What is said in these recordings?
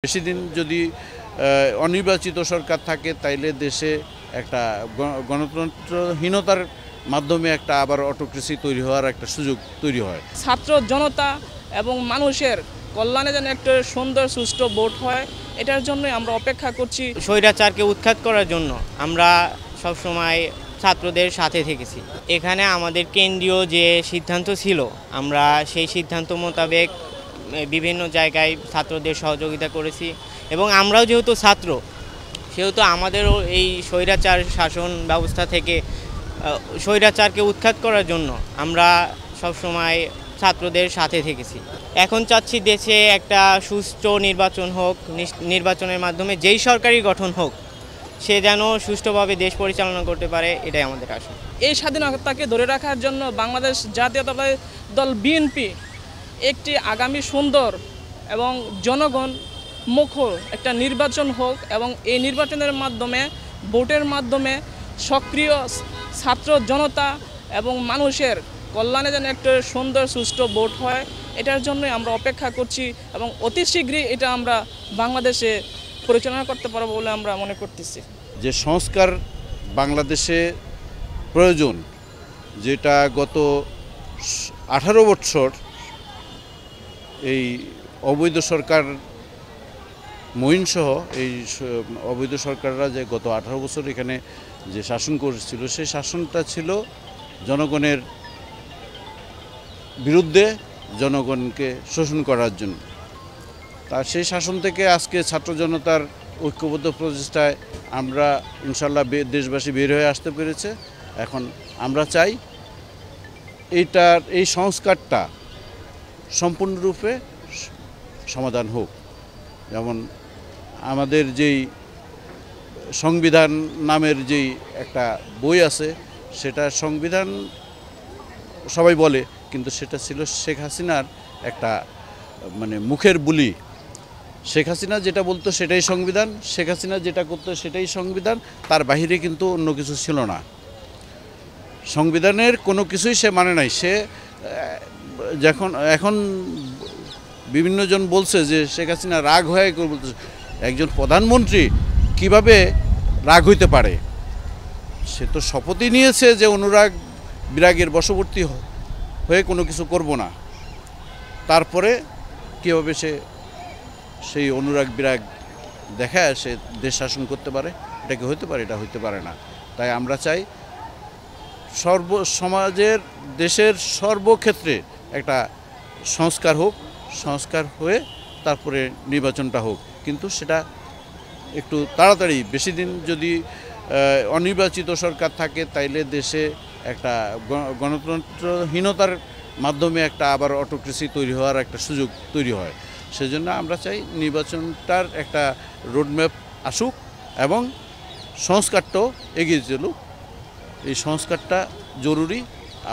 বেশি দিন যদি অনির্বাচিত সরকার থাকে তাইলে দেশে একটা গণতন্ত্রহীনতার মাধ্যমে একটা আবার অটোক্রেসি তৈরি হওয়ার একটা সুযোগ তৈরি হয়। ছাত্র জনতা এবং মানুষের কল্যাণে যেন একটা সুন্দর সুষ্ঠু ভোট হয়, এটার জন্যই আমরা অপেক্ষা করছি। স্বৈরাচারকে উৎখাত করার জন্য আমরা সবসময় ছাত্রদের সাথে থেকেছি। এখানে আমাদের কেন্দ্রীয় যে সিদ্ধান্ত ছিল, আমরা সেই সিদ্ধান্ত মোতাবেক বিভিন্ন জায়গায় ছাত্রদের সহযোগিতা করেছি এবং আমরাও যেহেতু ছাত্র, সেহেতু আমাদেরও এই স্বৈরাচার শাসন ব্যবস্থা থেকে স্বৈরাচারকে উৎখাত করার জন্য আমরা সবসময় ছাত্রদের সাথে থেকেছি। এখন চাচ্ছি দেশে একটা সুষ্ঠু নির্বাচন হোক, নির্বাচনের মাধ্যমে যেই সরকারি গঠন হোক সে যেন সুষ্ঠুভাবে দেশ পরিচালনা করতে পারে, এটাই আমাদের আশা। এই স্বাধীনতাকে ধরে রাখার জন্য বাংলাদেশ জাতীয়তাবাদী দল বিএনপি একটি আগামী সুন্দর এবং জনগণ মুখর একটা নির্বাচন হোক এবং এই নির্বাচনের মাধ্যমে ভোটের মাধ্যমে সক্রিয় ছাত্র জনতা এবং মানুষের কল্যাণে যেন একটা সুন্দর সুষ্ঠু ভোট হয়, এটার জন্যই আমরা অপেক্ষা করছি এবং অতি শীঘ্রই এটা আমরা বাংলাদেশে পরিচালনা করতে পারবো বলে আমরা মনে করতেছি। যে সংস্কার বাংলাদেশে প্রয়োজন, যেটা গত 18 বছর এই অবৈধ সরকার মঈনসহ এই অবৈধ সরকাররা যে গত 18 বছর এখানে যে শাসন করেছিল, সেই শাসনটা ছিল জনগণের বিরুদ্ধে, জনগণকে শোষণ করার জন্য। তার সেই শাসন থেকে আজকে ছাত্র জনতার ঐক্যবদ্ধ প্রচেষ্টায় আমরা ইনশাল্লাহ দেশবাসী বের হয়ে আসতে পেরেছে। এখন আমরা চাই এই সংস্কারটা সম্পূর্ণরূপে সমাধান হোক। যেমন আমাদের যেই সংবিধান নামের যেই একটা বই আছে, সেটা সংবিধান সবাই বলে, কিন্তু সেটা ছিল শেখ হাসিনার একটা মানে মুখের বুলি। শেখ হাসিনা যেটা বলতো সেটাই সংবিধান, শেখ হাসিনা যেটা করতো সেটাই সংবিধান, তার বাহিরে কিন্তু অন্য কিছু ছিল না। সংবিধানের কোনো কিছুই সে মানে নাই। সে এখন বিভিন্নজন বলছে যে শেখ হাসিনা রাগ হয়ে বলতেছে, একজন প্রধানমন্ত্রী কিভাবে রাগ হইতে পারে? সে তো শপথই নিয়েছে যে অনুরাগ বিরাগের বশবর্তী হয়ে কোনো কিছু করব না। তারপরে কীভাবে সেই অনুরাগ বিরাগ দেখায় সে দেশ শাসন করতে পারে? এটা কি হতে পারে? এটা হইতে পারে না। তাই আমরা চাই সমাজের, দেশের সর্বক্ষেত্রে একটা সংস্কার হোক, সংস্কার হয়ে তারপরে নির্বাচনটা হোক। কিন্তু সেটা একটু তাড়াতাড়ি, বেশি দিন যদি অনির্বাচিত সরকার থাকে তাইলে দেশে একটা গণতন্ত্রহীনতার মাধ্যমে একটা আবার অটোক্রেসি তৈরি হওয়ার একটা সুযোগ তৈরি হয়। সেজন্য আমরা চাই নির্বাচনটার একটা রোডম্যাপ আসুক এবং সংস্কারটাও এগিয়ে চলুক। এই সংস্কারটা জরুরি,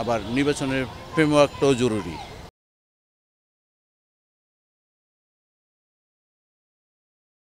আবার নির্বাচনের ফ্রেমওয়ার্কটাও জরুরি।